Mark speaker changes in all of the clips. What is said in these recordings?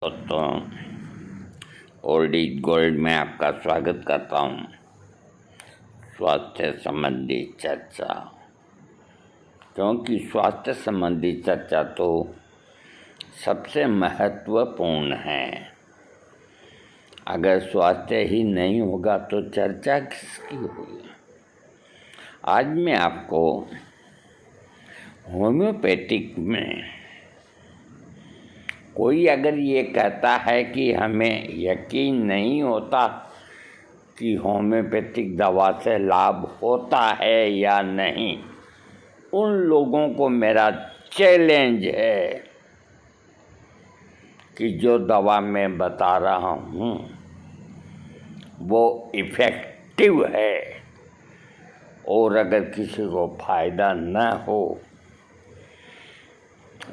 Speaker 1: दोस्तों, old is gold में आपका स्वागत करता हूँ। स्वास्थ्य संबंधी चर्चा, क्योंकि स्वास्थ्य संबंधी चर्चा तो सबसे महत्वपूर्ण है। अगर स्वास्थ्य ही नहीं होगा तो चर्चा किसकी होगी। आज मैं आपको होम्योपैथिक में कोई अगर ये कहता है कि हमें यकीन नहीं होता कि होम्योपैथिक दवा से लाभ होता है या नहीं, उन लोगों को मेरा चैलेंज है कि जो दवा मैं बता रहा हूँ वो इफ़ेक्टिव है और अगर किसी को फ़ायदा न हो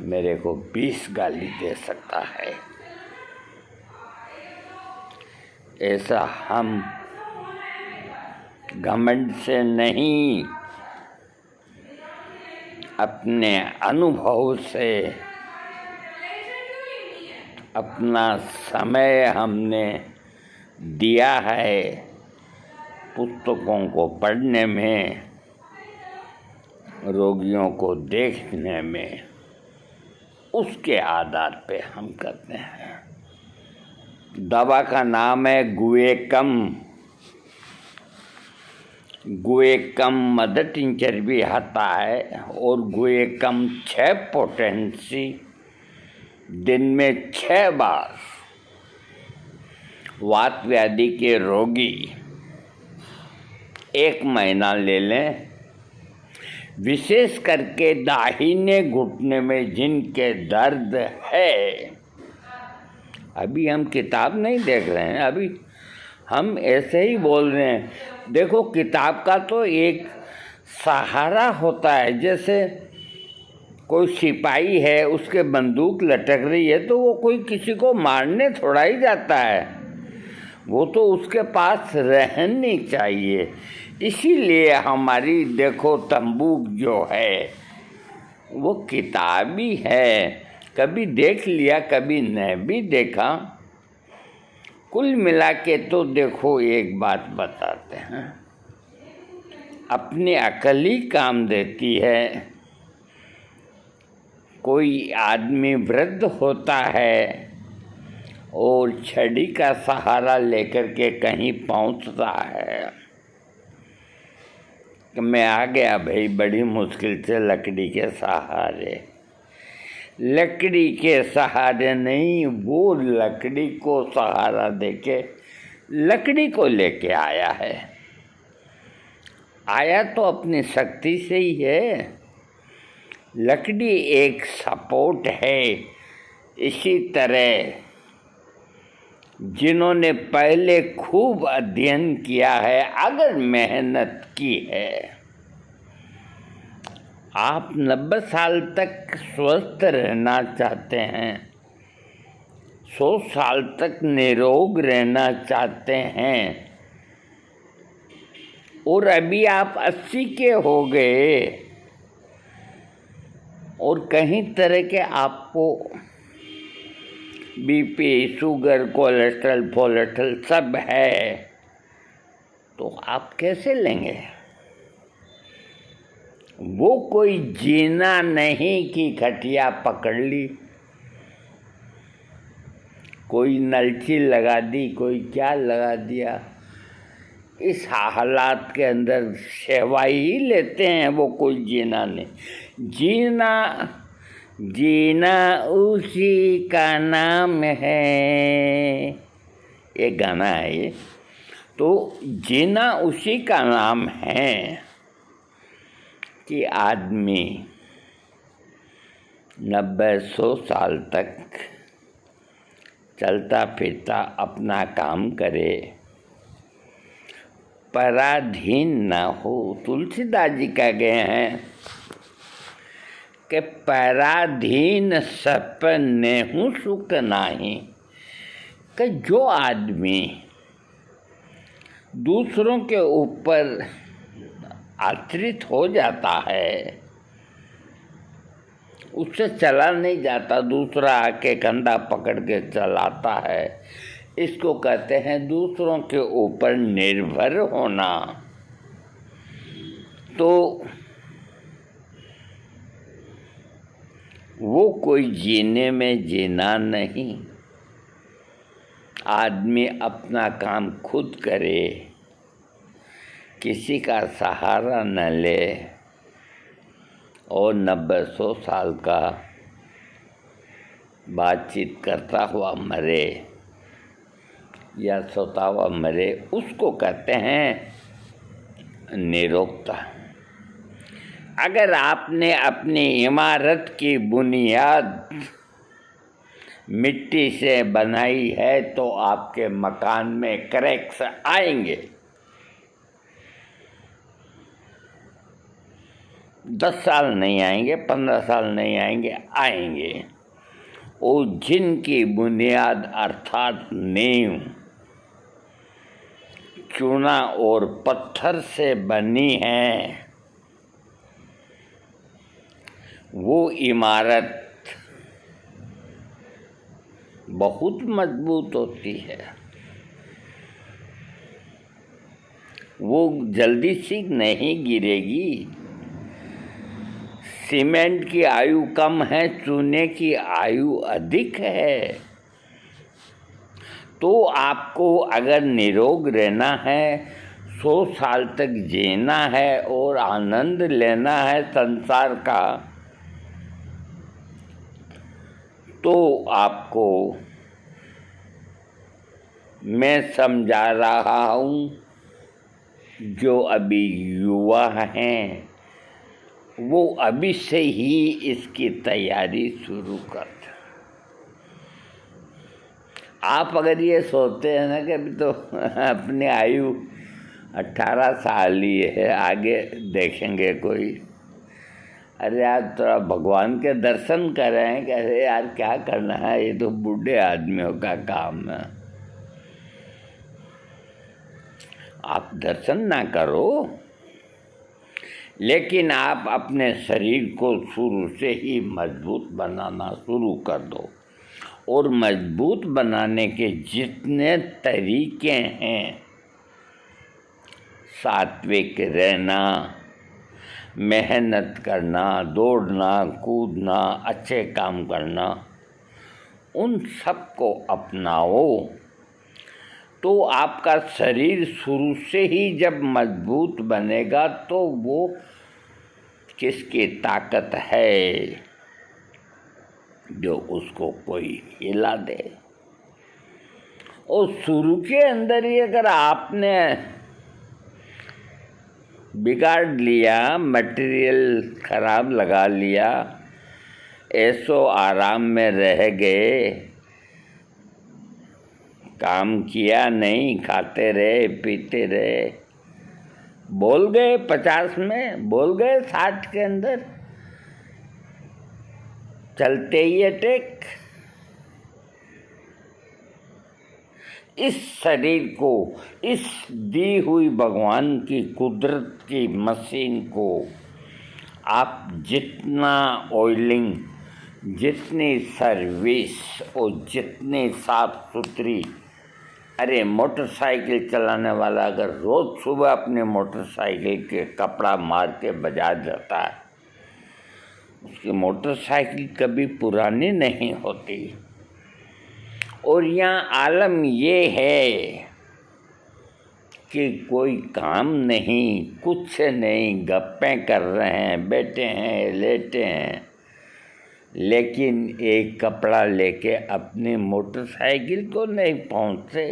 Speaker 1: मेरे को 20 गाली दे सकता है। ऐसा हम घमंड से नहीं, अपने अनुभव से, अपना समय हमने दिया है पुस्तकों को पढ़ने में, रोगियों को देखने में, उसके आधार पे हम करते हैं। दवा का नाम है गुएकम। गुएकम मदर टिंचर भी आता है और गुएकम 6 पोटेंसी दिन में 6 बार वात व्याधि के रोगी 1 महीना ले लें। विशेष करके दाहिने घुटने में जिनके दर्द है, अभी हम किताब नहीं देख रहे हैं, अभी हम ऐसे ही बोल रहे हैं। देखो, किताब का तो एक सहारा होता है। जैसे कोई सिपाही है, उसके बंदूक लटक रही है तो वो कोई किसी को मारने थोड़ा ही जाता है, वो तो उसके पास रहनी चाहिए। इसीलिए हमारी देखो तंबूक जो है वो किताबी है, कभी देख लिया कभी नहीं भी देखा। कुल मिला के तो देखो एक बात बताते हैं, अपनी अकल ही काम देती है। कोई आदमी वृद्ध होता है और छड़ी का सहारा लेकर के कहीं पहुंचता है कि मैं आ गया भाई, बड़ी मुश्किल से लकड़ी के सहारे। लकड़ी के सहारे नहीं, वो लकड़ी को सहारा देके लकड़ी को लेके आया है। आया तो अपनी शक्ति से ही है। लकड़ी एक सपोर्ट है। इसी तरह जिन्होंने पहले खूब अध्ययन किया है, अगर मेहनत की है, आप 90 साल तक स्वस्थ रहना चाहते हैं, 100 साल तक निरोग रहना चाहते हैं और अभी आप 80 के हो गए और कहीं तरह के आपको बीपी, शुगर, कोलेस्ट्रॉल सब है, तो आप कैसे लेंगे? वो कोई जीना नहीं कि खटिया पकड़ ली, कोई नलची लगा दी, कोई क्या लगा दिया। इस हालात के अंदर सेवाई ही लेते हैं, वो कोई जीना नहीं। जीना उसी का नाम है, ये गाना है ये। तो जीना उसी का नाम है कि आदमी 90-100 साल तक चलता फिरता अपना काम करे, पराधीन न हो। तुलसीदास जी कह गए हैं कि पराधीन सपने हूँ सुख नाही। कि जो आदमी दूसरों के ऊपर आश्रित हो जाता है उससे चला नहीं जाता, दूसरा आके कंधा पकड़ के चलाता है। इसको कहते हैं दूसरों के ऊपर निर्भर होना। तो वो कोई जीने में जीना नहीं। आदमी अपना काम खुद करे, किसी का सहारा न ले और 90-100 साल का बातचीत करता हुआ मरे या सोता हुआ मरे, उसको कहते हैं निरोगता। अगर आपने अपनी इमारत की बुनियाद मिट्टी से बनाई है तो आपके मकान में क्रैक्स आएंगे। 10 साल नहीं आएंगे, 15 साल नहीं आएंगे, आएंगे। और जिनकी बुनियाद अर्थात नींव चूना और पत्थर से बनी है, वो इमारत बहुत मजबूत होती है। वो जल्दी से नहीं गिरेगी। सीमेंट की आयु कम है, चूने की आयु अधिक है। तो आपको अगर निरोग रहना है, 100 साल तक जीना है और आनंद लेना है संसार का, तो आपको मैं समझा रहा हूँ, जो अभी युवा हैं वो अभी से ही इसकी तैयारी शुरू कर दें। आप अगर ये सोचते हैं ना कि अभी तो अपनी आयु 18 साल ही है, आगे देखेंगे कोई, अरे यार थोड़ा भगवान के दर्शन कर रहे हैं, कह रहे यार क्या करना है, ये तो बूढ़े आदमियों का काम है। आप दर्शन ना करो, लेकिन आप अपने शरीर को शुरू से ही मजबूत बनाना शुरू कर दो। और मजबूत बनाने के जितने तरीके हैं, सात्विक रहना, मेहनत करना, दौड़ना, कूदना, अच्छे काम करना, उन सब को अपनाओ तो आपका शरीर शुरू से ही जब मजबूत बनेगा तो वो किसकी ताकत है जो उसको कोई हिला दे। और शुरू के अंदर ही अगर आपने बिगाड़ लिया, मटेरियल खराब लगा लिया, ऐसो आराम में रह गए, काम किया नहीं, खाते रहे, पीते रहे, बोल गए 50 में, बोल गए 60 के अंदर, चलते ही अटैक। इस शरीर को, इस दी हुई भगवान की कुदरत की मशीन को आप जितना ऑयलिंग, जितनी सर्विस और जितनी साफ सुथरी, अरे मोटरसाइकिल चलाने वाला अगर रोज़ सुबह अपने मोटरसाइकिल के कपड़ा मार के बजा जाता है, उसकी मोटरसाइकिल कभी पुरानी नहीं होती। और यहाँ आलम ये है कि कोई काम नहीं, कुछ नहीं, गप्पें कर रहे हैं, बैठे हैं, लेटे हैं, लेकिन एक कपड़ा लेके अपनी मोटरसाइकिल को नहीं पहुँचते।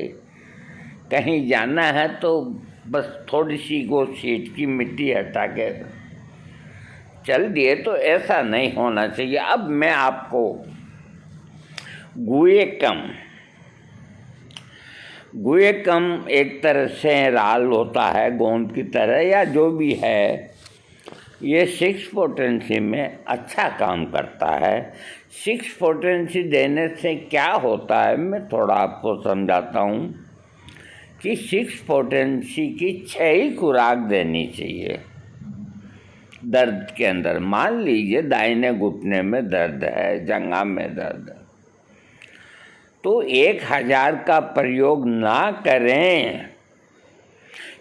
Speaker 1: कहीं जाना है तो बस थोड़ी सी वो सीट की मिट्टी हटा के चल दिए, तो ऐसा नहीं होना चाहिए। अब मैं आपको गुएकम एक तरह से राल होता है, गोंद की तरह या जो भी है, ये 6 पोटेंसी में अच्छा काम करता है। 6 पोटेंसी देने से क्या होता है, मैं थोड़ा आपको समझाता हूँ कि 6 पोटेंसी की 6 ही खुराक देनी चाहिए। दर्द के अंदर, मान लीजिए दाहिने घुटने में दर्द है, जंघा में दर्द है, तो 1000 का प्रयोग ना करें,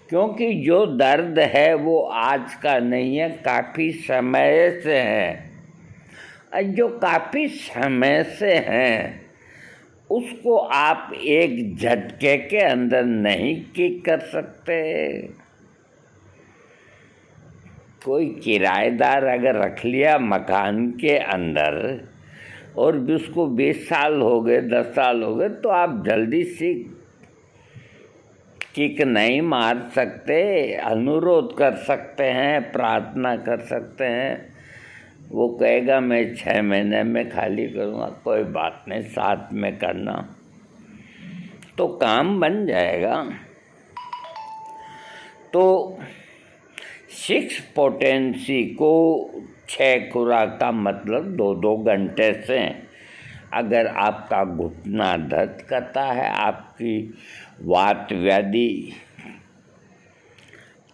Speaker 1: क्योंकि जो दर्द है वो आज का नहीं है, काफ़ी समय से है। और जो काफ़ी समय से हैं उसको आप एक झटके के अंदर नहीं ठीक कर सकते। कोई किराएदार अगर रख लिया मकान के अंदर और भी उसको 20 साल हो गए, 10 साल हो गए, तो आप जल्दी से किक नहीं मार सकते, अनुरोध कर सकते हैं, प्रार्थना कर सकते हैं। वो कहेगा मैं 6 महीने में खाली करूँगा, कोई बात नहीं, साथ में करना, तो काम बन जाएगा। तो 6 पोटेंसी को 6 खुराक का मतलब 2-2 घंटे से अगर आपका घुटना दर्द करता है, आपकी वात व्याधि,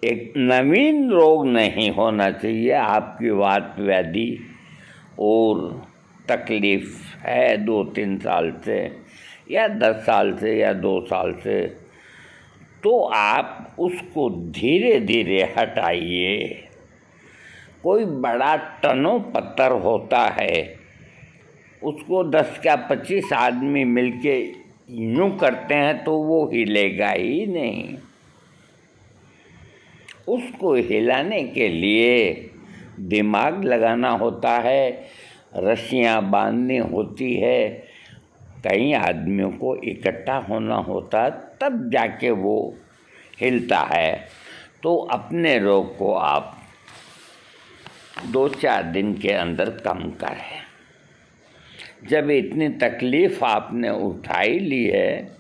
Speaker 1: एक नवीन रोग नहीं होना चाहिए, आपकी वात व्याधि और तकलीफ़ है 2-3 साल से या 10 साल से या 2 साल से, तो आप उसको धीरे धीरे हटाइए। कोई बड़ा टनों पत्थर होता है, उसको 10 या 25 आदमी मिलके यूँ करते हैं तो वो हिलेगा ही नहीं। उसको हिलाने के लिए दिमाग लगाना होता है, रस्सियाँ बांधनी होती है, कई आदमियों को इकट्ठा होना होता है, तब जाके वो हिलता है। तो अपने रोग को आप 2-4 दिन के अंदर कम करें। जब इतनी तकलीफ़ आपने उठाई ली है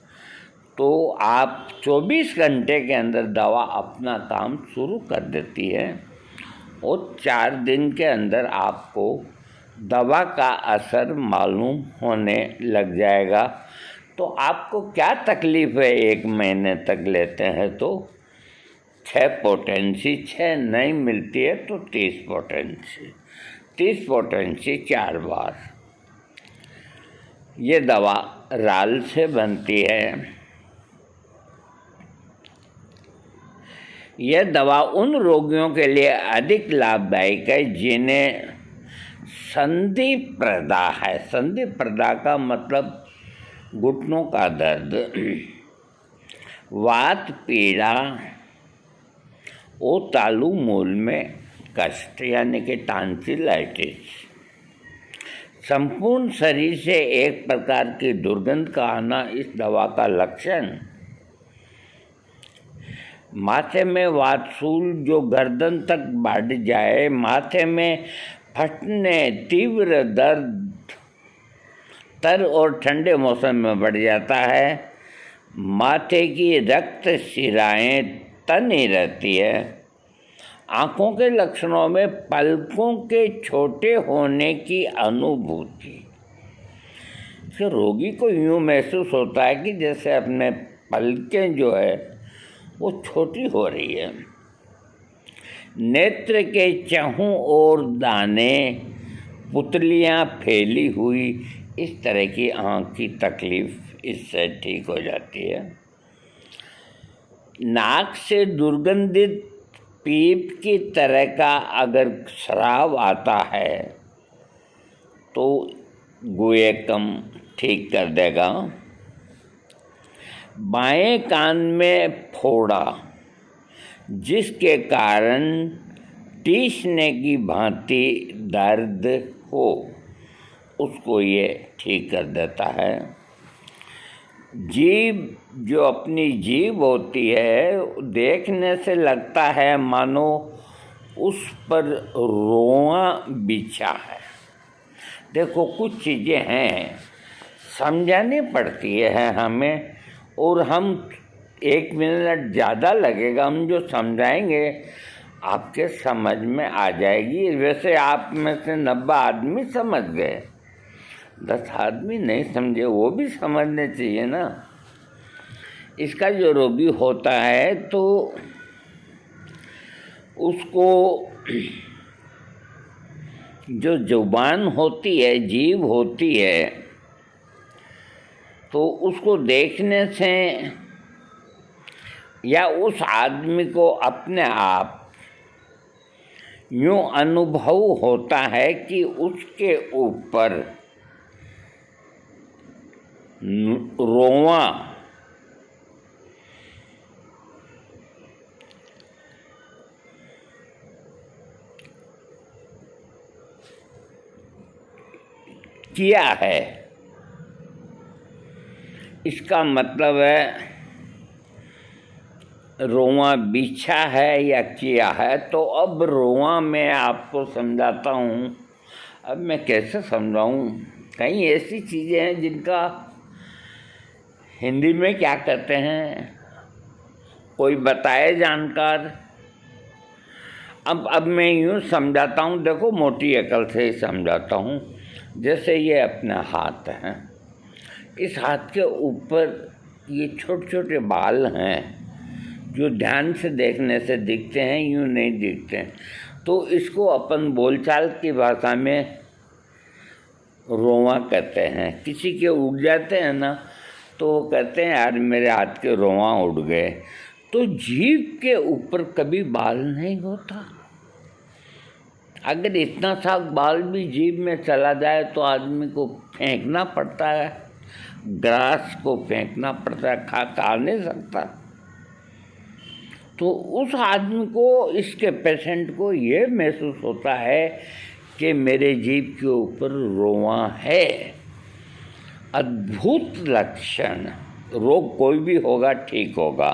Speaker 1: तो आप 24 घंटे के अंदर दवा अपना काम शुरू कर देती है और 4 दिन के अंदर आपको दवा का असर मालूम होने लग जाएगा। तो आपको क्या तकलीफ़ है, 1 महीने तक लेते हैं तो 6 पोटेंसी, 6 नहीं मिलती है तो 30 पोटेंसी, 30 पोटेंसी 4 बार। ये दवा राल से बनती है। यह दवा उन रोगियों के लिए अधिक लाभदायक है जिन्हें संधि प्रदा है। संधि प्रदा का मतलब घुटनों का दर्द, वात पीड़ा और तालु मूल में कष्ट यानी कि टॉन्सिलाइटिस, संपूर्ण शरीर से एक प्रकार की दुर्गंध का आना इस दवा का लक्षण, माथे में वातसूल जो गर्दन तक बढ़ जाए, माथे में फटने, तीव्र दर्द तर और ठंडे मौसम में बढ़ जाता है, माथे की रक्त शिराएँ तनी रहती है, आँखों के लक्षणों में पलकों के छोटे होने की अनुभूति। तो रोगी को यूँ महसूस होता है कि जैसे अपने पलकें जो है वो छोटी हो रही है। नेत्र के चहों ओर दाने, पुतलियाँ फैली हुई, इस तरह की आँख की तकलीफ़ इससे ठीक हो जाती है। नाक से दुर्गंधित पीप की तरह का अगर स्राव आता है तो गुएकम ठीक कर देगा। बाएं कान में फोड़ा जिसके कारण टीसने की भांति दर्द हो, उसको ये ठीक कर देता है। जीभ, जो अपनी जीभ होती है, देखने से लगता है मानो उस पर रोआ बिछा है। देखो कुछ चीज़ें हैं समझानी पड़ती है हमें, और हम 1 मिनट ज़्यादा लगेगा, हम जो समझाएंगे आपके समझ में आ जाएगी। वैसे आप में से 90 आदमी समझ गए, 10 आदमी नहीं समझे, वो भी समझने चाहिए ना। इसका जो रोगी होता है तो उसको जो जुबान होती है, जीभ होती है, तो उसको देखने से या उस आदमी को अपने आप यूँ अनुभव होता है कि उसके ऊपर रोवां किया है। इसका मतलब है रोवां बिछा है या किया है। तो अब रोवां मैं आपको समझाता हूँ। अब मैं कैसे समझाऊँ? कई ऐसी चीज़ें हैं जिनका हिंदी में क्या कहते हैं, कोई बताए जानकार। अब मैं यूँ समझाता हूँ, देखो मोटी अकल से ही समझाता हूँ। जैसे ये अपना हाथ है, इस हाथ के ऊपर ये छोटे छोटे बाल हैं जो ध्यान से देखने से दिखते हैं, यूँ नहीं दिखते हैं। तो इसको अपन बोलचाल की भाषा में रोवां कहते हैं। किसी के उड़ जाते हैं ना, तो वो कहते हैं यार मेरे हाथ के रोवां उड़ गए। तो जीभ के ऊपर कभी बाल नहीं होता। अगर इतना सा बाल भी जीभ में चला जाए तो आदमी को फेंकना पड़ता है, ग्रास को फेंकना पड़ता है, खा नहीं सकता। तो उस आदमी को, इसके पेशेंट को ये महसूस होता है कि मेरे जीभ के ऊपर रोवां है। अद्भुत लक्षण। रोग कोई भी होगा ठीक होगा।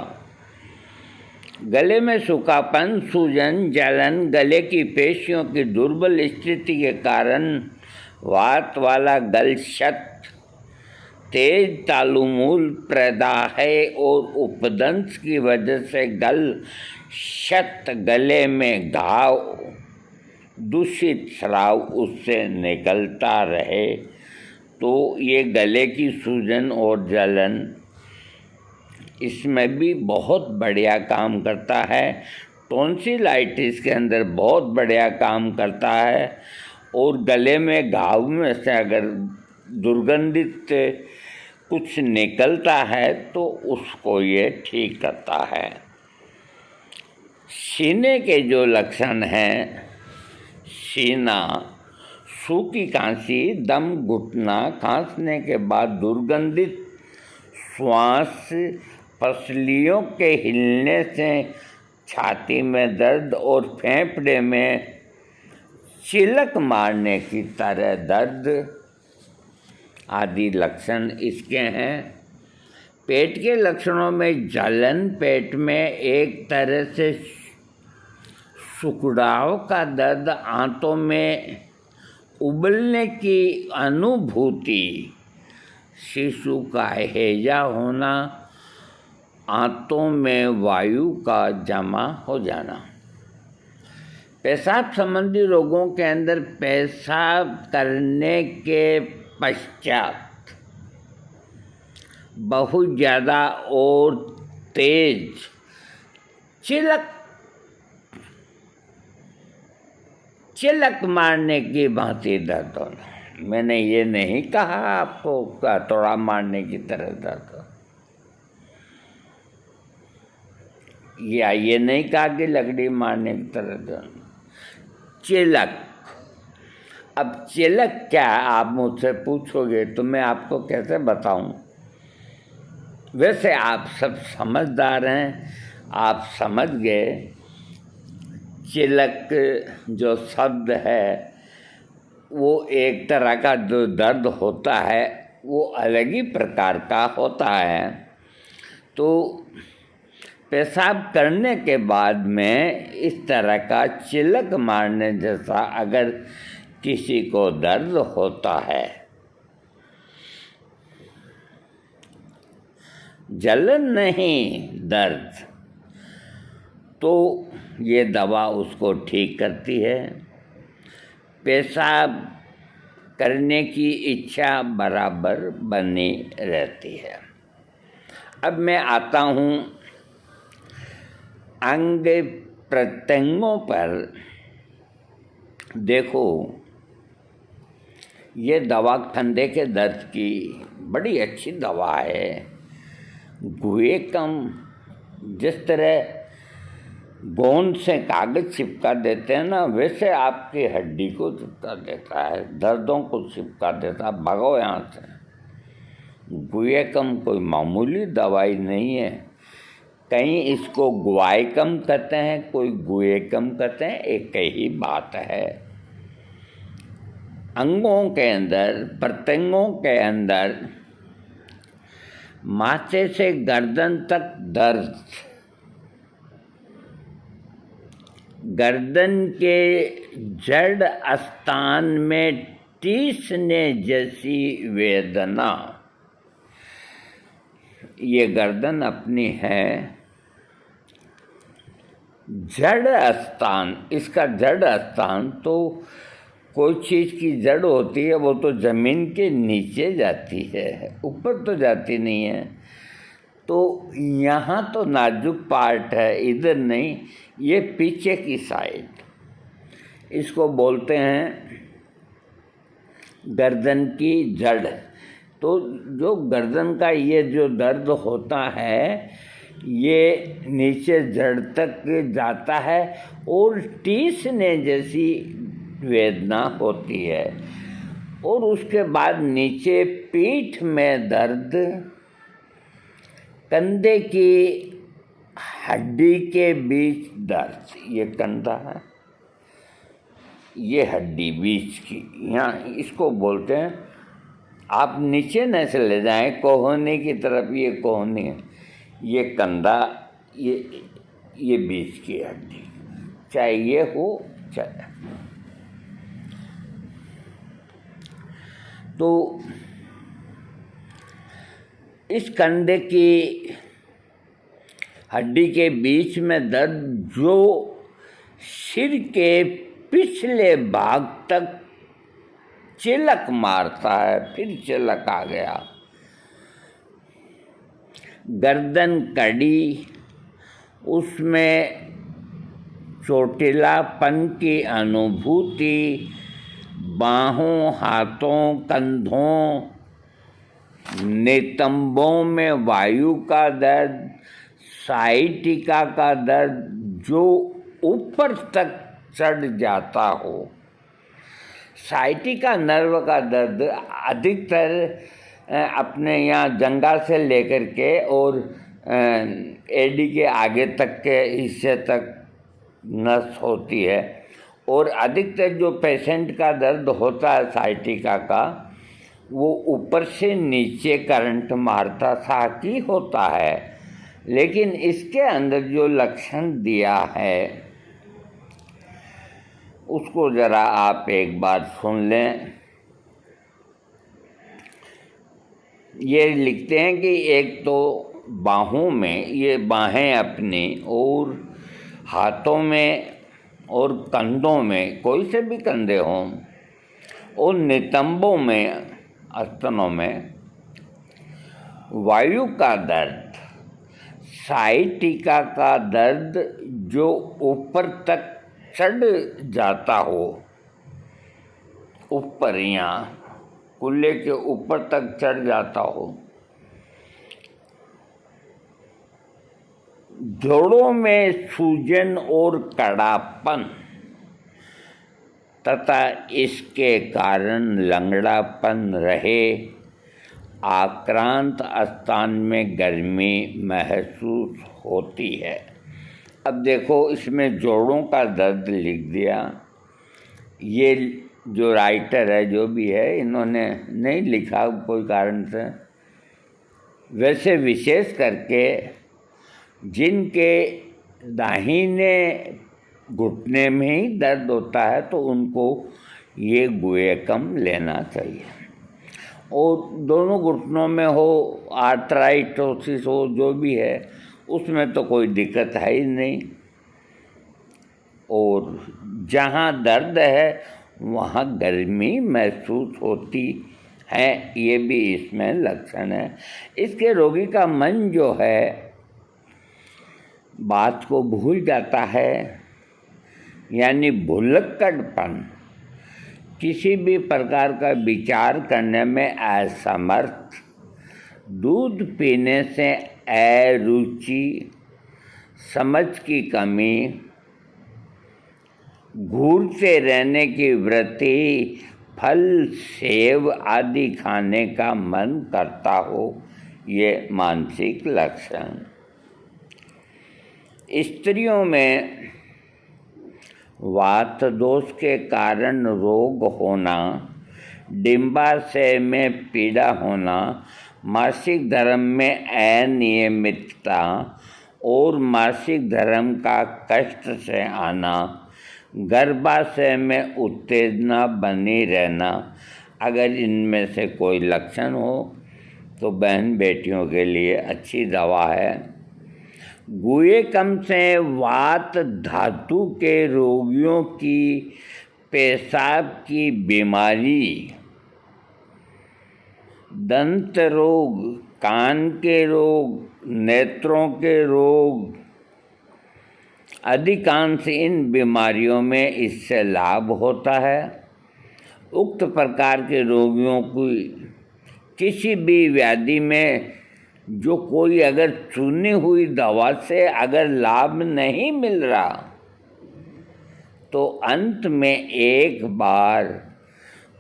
Speaker 1: गले में सूखापन, सूजन, जलन, गले की पेशियों की दुर्बल स्थिति के कारण वात वाला गलशत, तेज तालुमूल, प्रदाह और उपदंश की वजह से गलशत, गले में घाव, दूषित स्राव उससे निकलता रहे, तो ये गले की सूजन और जलन इसमें भी बहुत बढ़िया काम करता है। टॉन्सिलाइटिस के अंदर बहुत बढ़िया काम करता है। और गले में घाव में से अगर दुर्गंधित कुछ निकलता है तो उसको ये ठीक करता है। सीने के जो लक्षण हैं, सीना, सूखी खांसी, दम घुटना, खांसने के बाद दुर्गंधित श्वास, पसलियों के हिलने से छाती में दर्द और फेफड़े में चिलक मारने की तरह दर्द आदि लक्षण इसके हैं। पेट के लक्षणों में जलन, पेट में एक तरह से सुखड़ाव का दर्द, आंतों में उबलने की अनुभूति, शिशु का हैजा होना, आंतों में वायु का जमा हो जाना। पेशाब संबंधी रोगों के अंदर पेशाब करने के पश्चात बहुत ज़्यादा और तेज चिलक मारने की भांति दर्द होना। मैंने ये नहीं कहा आपको का थोड़ा मारने की तरह दर्द हो, या ये नहीं कहा कि लकड़ी मारने की तरह दर्द। चिलक। अब चिलक क्या, आप मुझसे पूछोगे तो मैं आपको कैसे बताऊं? वैसे आप सब समझदार हैं, आप समझ गए। चिलक जो शब्द है वो एक तरह का जो दर्द होता है वो अलग ही प्रकार का होता है। तो पेशाब करने के बाद में इस तरह का चिलक मारने जैसा अगर किसी को दर्द होता है, जलन नहीं दर्द, तो ये दवा उसको ठीक करती है। पेशाब करने की इच्छा बराबर बनी रहती है। अब मैं आता हूँ अंग प्रत्यंगों पर। देखो, ये दवा कंधे के दर्द की बड़ी अच्छी दवा है। गुएकम जिस तरह गोंद से कागज़ चिपका देते हैं ना, वैसे आपकी हड्डी को चिपका देता है, दर्दों को चिपका देता है। भगो यहाँ से। गुएकम कोई मामूली दवाई नहीं है। कहीं इसको गुआइकम कहते हैं, कोई गुएकम कहते हैं, एक ही बात है। अंगों के अंदर, प्रत्यंगों के अंदर माथे से गर्दन तक दर्द, गर्दन के जड़ स्थान में टीसने जैसी वेदना, ये गर्दन अपनी है। जड़ स्थान, इसका जड़ स्थान तो कोई चीज़ की जड़ होती है, वो तो ज़मीन के नीचे जाती है, ऊपर तो जाती नहीं है। तो यहाँ तो नाजुक पार्ट है, इधर नहीं, ये पीछे की साइड, इसको बोलते हैं गर्दन की जड़। तो जो गर्दन का ये जो दर्द होता है, ये नीचे जड़ तक जाता है और टीसने जैसी वेदना होती है। और उसके बाद नीचे पीठ में दर्द, कंधे की हड्डी के बीच दर्द, ये कंधा है, ये हड्डी बीच की, यहाँ इसको बोलते हैं। आप नीचे न चले जाएं कोहनी की तरफ, ये कोहनी है, ये कंधा, ये बीच की हड्डी, चाहे ये हो चाहे। तो इस कंधे की हड्डी के बीच में दर्द जो सिर के पिछले भाग तक चिलक मारता है, फिर चिलक आ गया। गर्दन कड़ी, उसमें चोटिलापन की अनुभूति, बाहों, हाथों, कंधों, नितंबों में वायु का दर्द, साइटिका का दर्द जो ऊपर तक चढ़ जाता हो। साइटिका नर्व का दर्द अधिकतर अपने यहाँ जंघा से लेकर के और एडी के आगे तक के हिस्से तक नस होती है। और अधिकतर जो पेशेंट का दर्द होता है साइटिका का, वो ऊपर से नीचे करंट मारता सा की होता है। लेकिन इसके अंदर जो लक्षण दिया है उसको ज़रा आप एक बार सुन लें। ये लिखते हैं कि एक तो बाहों में, ये बाहें अपनी, और हाथों में और कंधों में, कोई से भी कंधे हों, और नितंबों में, स्तनों में वायु का दर्द, साइटिका का दर्द जो ऊपर तक चढ़ जाता हो, ऊपर यहाँ कुल्ले के ऊपर तक चढ़ जाता हो। जोड़ों में सूजन और कड़ापन तथा इसके कारण लंगड़ापन रहे, आक्रांत स्थान में गर्मी महसूस होती है। अब देखो, इसमें जोड़ों का दर्द लिख दिया। ये जो राइटर है, जो भी है, इन्होंने नहीं लिखा कोई कारण से। वैसे विशेष करके जिनके दाहिने घुटने में ही दर्द होता है तो उनको ये गुएकम लेना चाहिए। और दोनों घुटनों में हो, आर्थराइटोसिस हो, जो भी है, उसमें तो कोई दिक्कत है ही नहीं। और जहाँ दर्द है वहाँ गर्मी महसूस होती है, ये भी इसमें लक्षण है। इसके रोगी का मन जो है बात को भूल जाता है, यानी भुलक्कड़पन, किसी भी प्रकार का विचार करने में असमर्थ, दूध पीने से अरुचि, समझ की कमी, घूरते रहने की वृत्ति, फल सेब आदि खाने का मन करता हो, ये मानसिक लक्षण। स्त्रियों में वात दोष के कारण रोग होना, डिंबाशय में पीड़ा होना, मासिक धर्म में अनियमितता और मासिक धर्म का कष्ट से आना, गर्भाशय में उत्तेजना बनी रहना, अगर इनमें से कोई लक्षण हो तो बहन बेटियों के लिए अच्छी दवा है। गुएकम से वात धातु के रोगियों की पेशाब की बीमारी, दंत रोग, कान के रोग, नेत्रों के रोग, अधिकांश इन बीमारियों में इससे लाभ होता है। उक्त प्रकार के रोगियों की किसी भी व्याधि में जो कोई अगर चुनी हुई दवा से अगर लाभ नहीं मिल रहा तो अंत में एक बार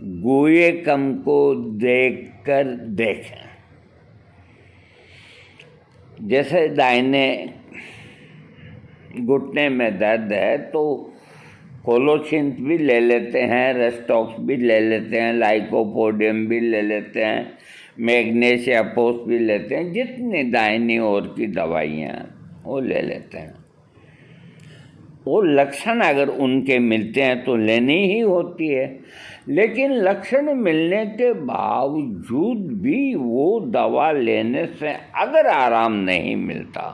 Speaker 1: गुएकम को देखकर देखें। जैसे दाहिने घुटने में दर्द है तो कोलोसिंथ भी ले लेते हैं, रेस्टॉक्स भी ले लेते हैं, लाइकोपोडियम भी ले लेते हैं, मैग्नीशिया पोस भी लेते हैं, जितनी दाहिनी ओर की दवाइयाँ वो ले लेते हैं। वो लक्षण अगर उनके मिलते हैं तो लेनी ही होती है, लेकिन लक्षण मिलने के बावजूद भी वो दवा लेने से अगर आराम नहीं मिलता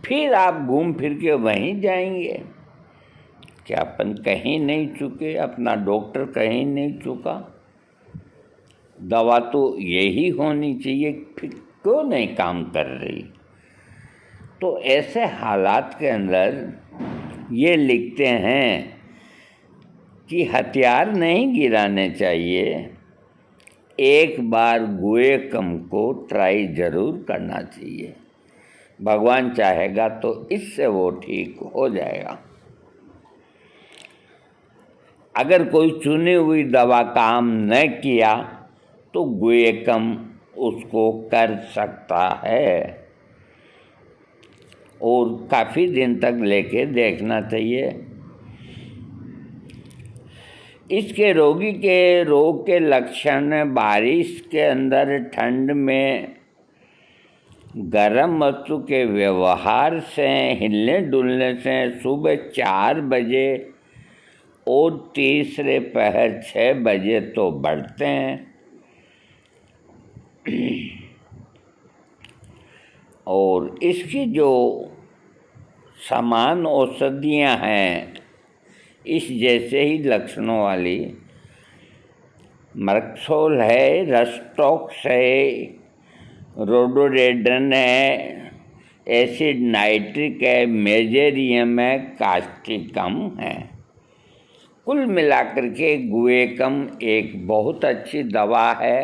Speaker 1: फिर आप घूम फिर के वहीं जाएंगे कि अपन कहीं नहीं चुके, अपना डॉक्टर कहीं नहीं चुका, दवा तो यही होनी चाहिए, फिर क्यों नहीं काम कर रही। तो ऐसे हालात के अंदर ये लिखते हैं कि हथियार नहीं गिराने चाहिए, एक बार गुएकम को ट्राई ज़रूर करना चाहिए। भगवान चाहेगा तो इससे वो ठीक हो जाएगा। अगर कोई चुनी हुई दवा काम न किया तो गुएकम उसको कर सकता है और काफ़ी दिन तक लेके देखना चाहिए। इसके रोगी के रोग के लक्षण बारिश के अंदर, ठंड में, गर्म वस्तु के व्यवहार से, हिलने डुलने से, सुबह 4 बजे और तीसरे पहर 6 बजे तो बढ़ते हैं और इसकी जो समान औषधियाँ हैं इस जैसे ही लक्षणों वाली, मर्क्सोल है, रेस्टॉक्स है, रोडोडेड्रन है, एसिड नाइट्रिक है, मेजेरियम है, कास्टिकम है। कुल मिलाकर के गुएकम एक बहुत अच्छी दवा है।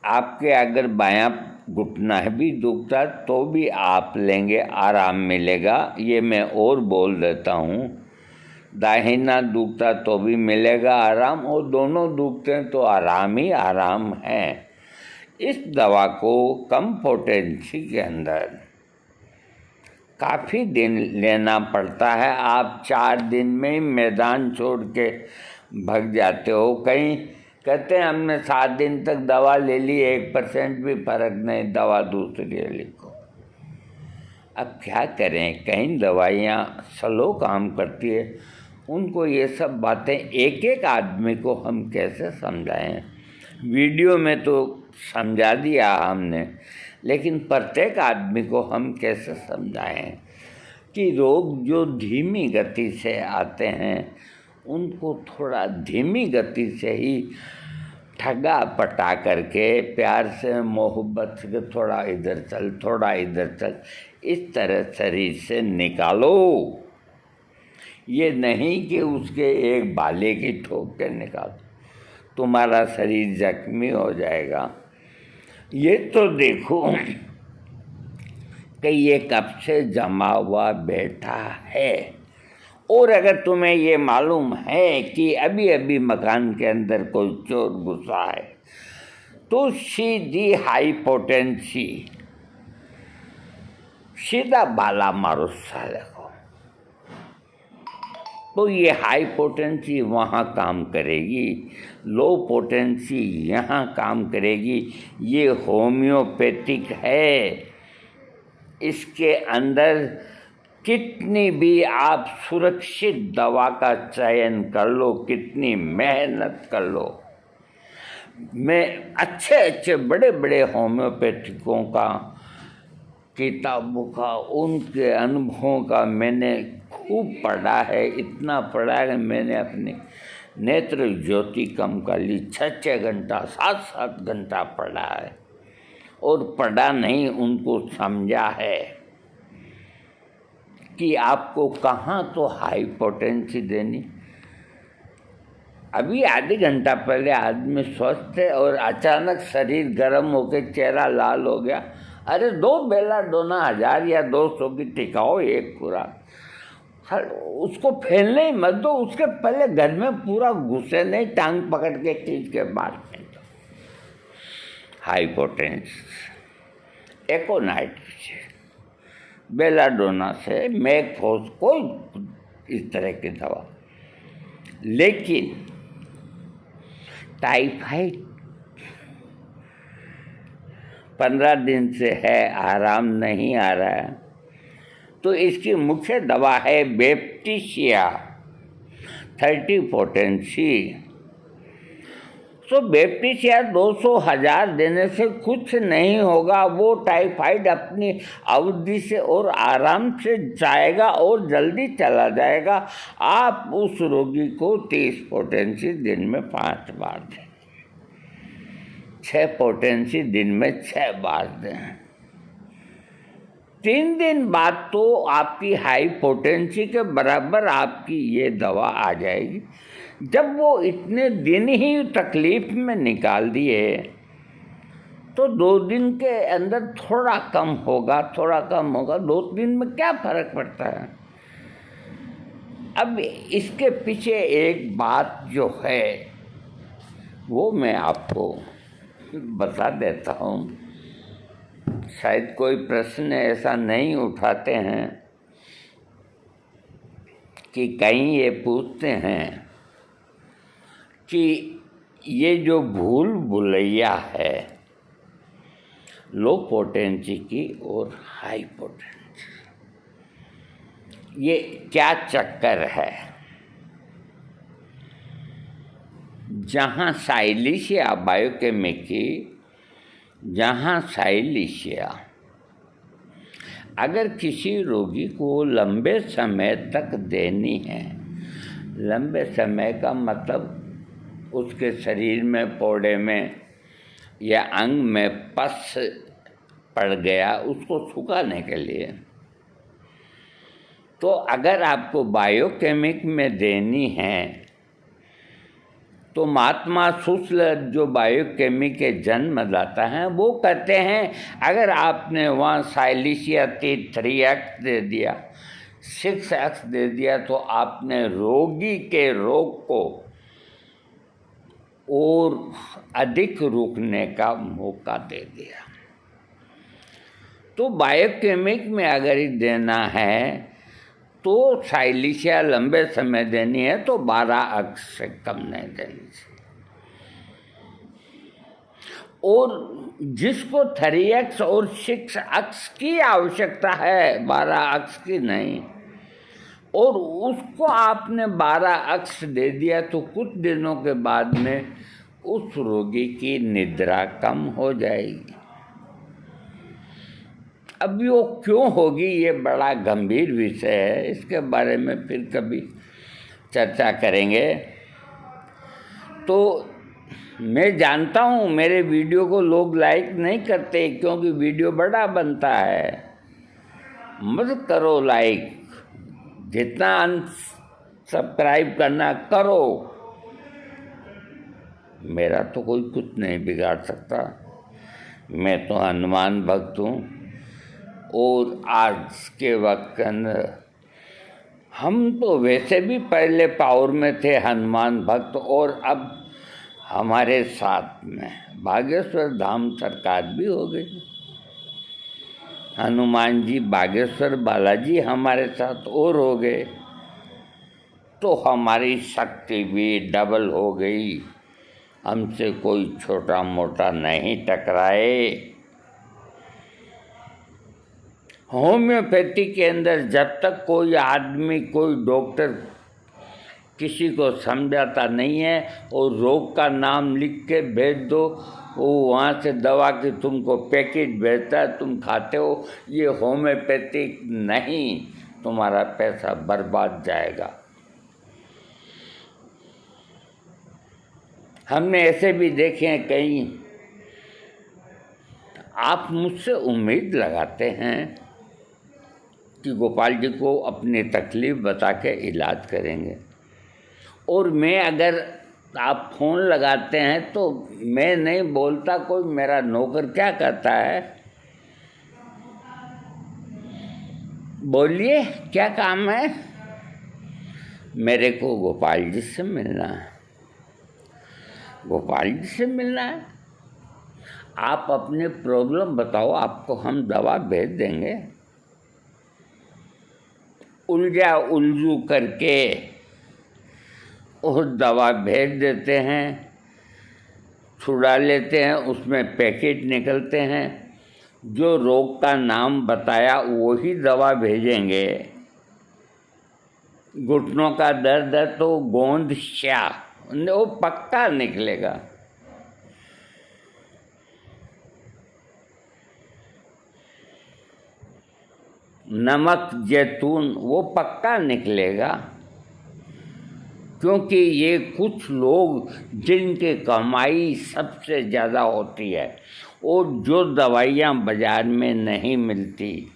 Speaker 1: आपके अगर बायां घुटना भी दुखता तो भी आप लेंगे, आराम मिलेगा, ये मैं और बोल देता हूँ। दाहिना दुखता तो भी मिलेगा आराम, और दोनों दुखते हैं तो आराम ही आराम है। इस दवा को कम पोटेंसी के अंदर काफ़ी दिन लेना पड़ता है। आप 4 दिन में ही मैदान छोड़ के भाग जाते हो। कहीं कहते हैं हमने 7 दिन तक दवा ले ली, 1% भी फर्क नहीं, दवा दूसरी लिखो। अब क्या करें, कहीं दवाइयाँ स्लो काम करती है, उनको ये सब बातें एक एक आदमी को हम कैसे समझाएं। वीडियो में तो समझा दिया हमने, लेकिन प्रत्येक आदमी को हम कैसे समझाएं कि रोग जो धीमी गति से आते हैं उनको थोड़ा धीमी गति से ही ठगा पटा करके प्यार से, मोहब्बत से, थोड़ा इधर चल, थोड़ा इधर चल, इस तरह शरीर से निकालो। ये नहीं कि उसके एक भाले की ठोक के निकाल, तुम्हारा शरीर जख्मी हो जाएगा। ये तो देखो कि ये कब से जमा हुआ बैठा है। और अगर तुम्हें ये मालूम है कि अभी अभी मकान के अंदर कोई चोर घुसा है, तो सीधी हाइपोटेंसी, सीधा बाला मारो साले को। तो ये हाई पोटेंसी वहाँ काम करेगी, लो पोटेंसी यहाँ काम करेगी। ये होम्योपैथिक है, इसके अंदर कितनी भी आप सुरक्षित दवा का चयन कर लो, कितनी मेहनत कर लो। मैं अच्छे अच्छे बड़े बड़े होम्योपैथिकों का किताबों का, उनके अनुभवों का मैंने खूब पढ़ा है। इतना पढ़ा है कि मैंने अपनी नेत्र ज्योति कम कर ली, 6-6 घंटा 7-7 घंटा पढ़ा है। और पढ़ा नहीं, उनको समझा है कि आपको कहाँ तो हाई पोटेंसी देनी। अभी आधे घंटा पहले आदमी स्वस्थ है और अचानक शरीर गर्म होकर चेहरा लाल हो गया। अरे 2 बेलाडोना 1000 या 200 की टिकाओ एक खुराक, उसको फैलने ही मत दो। उसके पहले घर में पूरा घुसे नहीं, टांग पकड़ के खींच के बाहर फेंक दो। हाइपोटेंस, एकोनाइट से, बेलाडोना से, मैकफोस, कोई इस तरह की दवा। लेकिन टाइफाइड 15 दिन से है, आराम नहीं आ रहा है, तो इसकी मुख्य दवा है बैप्टिशिया 30 पोटेंसी। तो बैप्टिशिया 200,000 देने से कुछ नहीं होगा। वो टाइफाइड अपनी अवधि से और आराम से जाएगा और जल्दी चला जाएगा। आप उस रोगी को 30 पोटेंसी दिन में 5 बार दें, 6 पोटेंसी दिन में 6 बार दें। 3 दिन बाद तो आपकी हाई पोटेंसी के बराबर आपकी ये दवा आ जाएगी। जब वो इतने दिन ही तकलीफ में निकाल दिए, तो 2 दिन के अंदर थोड़ा कम होगा, थोड़ा कम होगा। 2 दिन में क्या फर्क पड़ता है। अब इसके पीछे एक बात जो है वो मैं आपको बता देता हूँ। शायद कोई प्रश्न ऐसा नहीं उठाते हैं कि कहीं ये पूछते हैं कि ये जो भूल भुलैया है लो पोटेंसी की और हाई पोटेंसी, ये क्या चक्कर है। जहाँ साइलिशिया बायोकेमिकी, जहाँ साइलिशिया अगर किसी रोगी को लंबे समय तक देनी है, लंबे समय का मतलब उसके शरीर में, पौड़े में या अंग में पस पड़ गया, उसको सुखाने के लिए, तो अगर आपको बायोकेमिक में देनी है, तो महात्मा शुक्ल जो बायोकेमिक के जन्मदाता हैं वो कहते हैं अगर आपने वहाँ साइलिशिया 3x दे दिया, 6x दे दिया, तो आपने रोगी के रोग को और अधिक रोकने का मौका दे दिया। तो बायोकेमिक में अगर ही देना है तो साइलिशिया लंबे समय देनी है तो 12x से कम नहीं देनी चाहिए। और जिसको 3x और 6x की आवश्यकता है, 12x की नहीं, और उसको आपने 12x दे दिया, तो कुछ दिनों के बाद में उस रोगी की निद्रा कम हो जाएगी। अब वो क्यों होगी, ये बड़ा गंभीर विषय है, इसके बारे में फिर कभी चर्चा करेंगे। तो मैं जानता हूँ मेरे वीडियो को लोग लाइक नहीं करते क्योंकि वीडियो बड़ा बनता है। मत करो लाइक, जितना सब्सक्राइब करना करो। मेरा तो कोई कुछ नहीं बिगाड़ सकता, मैं तो हनुमान भक्त हूँ। और आज के वक्त के अंदर हम तो वैसे भी पहले पावर में थे हनुमान भक्त, और अब हमारे साथ में बागेश्वर धाम सरकार भी हो गई। हनुमान जी बागेश्वर बालाजी हमारे साथ और हो गए, तो हमारी शक्ति भी डबल हो गई। हमसे कोई छोटा मोटा नहीं टकराए। होम्योपैथी के अंदर जब तक कोई आदमी, कोई डॉक्टर किसी को समझाता नहीं है और रोग का नाम लिख के भेज दो, वो वहाँ से दवा की तुमको पैकेट भेजता है, तुम खाते हो, ये होम्योपैथिक नहीं, तुम्हारा पैसा बर्बाद जाएगा। हमने ऐसे भी देखे हैं कई। आप मुझसे उम्मीद लगाते हैं कि गोपाल जी को अपनी तकलीफ़ बता के इलाज करेंगे, और मैं अगर आप फ़ोन लगाते हैं तो मैं नहीं बोलता, कोई मेरा नौकर क्या कहता है, बोलिए क्या काम है। मेरे को गोपाल जी से मिलना है, गोपाल जी से मिलना है। आप अपनी प्रॉब्लम बताओ, आपको हम दवा भेज देंगे। उलझा उलझू करके और दवा भेज देते हैं, छुड़ा लेते हैं, उसमें पैकेट निकलते हैं। जो रोग का नाम बताया वही दवा भेजेंगे। घुटनों का दर्द है तो गोंद श्या, वो पक्का निकलेगा। नमक जैतून वो पक्का निकलेगा। क्योंकि ये कुछ लोग जिनकी कमाई सबसे ज़्यादा होती है और जो दवाइयाँ बाज़ार में नहीं मिलती,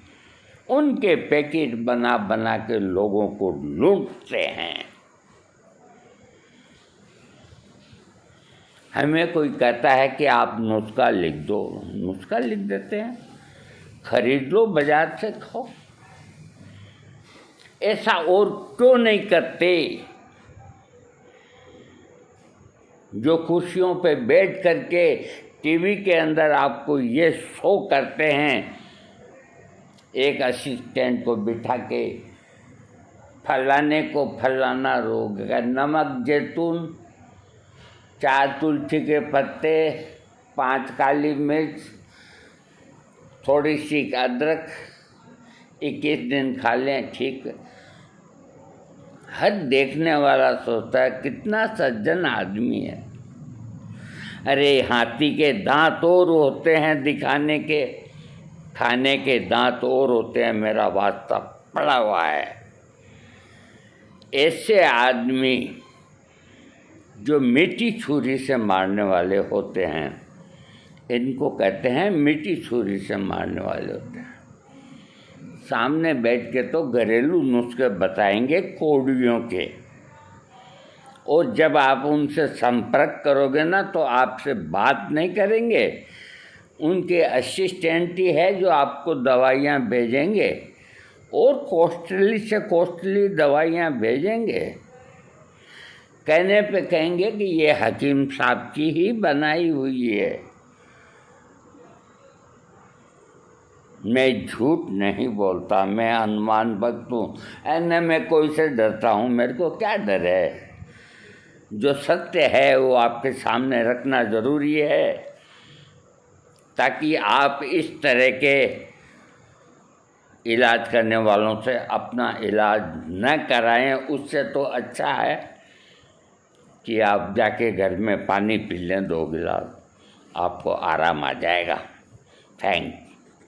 Speaker 1: उनके पैकेट बना बना के लोगों को लूटते हैं। हमें कोई कहता है कि आप नुस्खा लिख दो, नुस्खा लिख देते हैं, खरीद लो बाज़ार से, खाओ। ऐसा और क्यों नहीं करते? जो कुर्सियों पे बैठ करके टीवी के अंदर आपको ये शो करते हैं, एक असिस्टेंट को बिठा के फलाने को फलाना रोग है, नमक जैतून, 4 तुलसी के पत्ते, 5 काली मिर्च, थोड़ी सी अदरक, 21 दिन खा लें, ठीक। हर देखने वाला सोचता है कितना सज्जन आदमी है। अरे हाथी के दांत और होते हैं दिखाने के, खाने के दांत और होते हैं, मेरा वास्ता पड़ा हुआ है। ऐसे आदमी जो मीठी छुरी से मारने वाले होते हैं, इनको कहते हैं मीठी छुरी से मारने वाले होते हैं। सामने बैठ के तो घरेलू नुस्खे बताएंगे कौड़ियों के, और जब आप उनसे संपर्क करोगे ना तो आपसे बात नहीं करेंगे। उनके असिस्टेंट ही है जो आपको दवाइयाँ भेजेंगे, और कॉस्टली से कॉस्टली दवाइयाँ भेजेंगे। कहने पे कहेंगे कि ये हकीम साहब की ही बनाई हुई है। मैं झूठ नहीं बोलता, मैं हनुमान भक्त हूँ। न मैं कोई से डरता हूँ, मेरे को क्या डर है। जो सत्य है वो आपके सामने रखना ज़रूरी है, ताकि आप इस तरह के इलाज करने वालों से अपना इलाज न कराएं। उससे तो अच्छा है कि आप जाके घर में पानी पी लें 2 गिलास, आपको आराम आ जाएगा। थैंक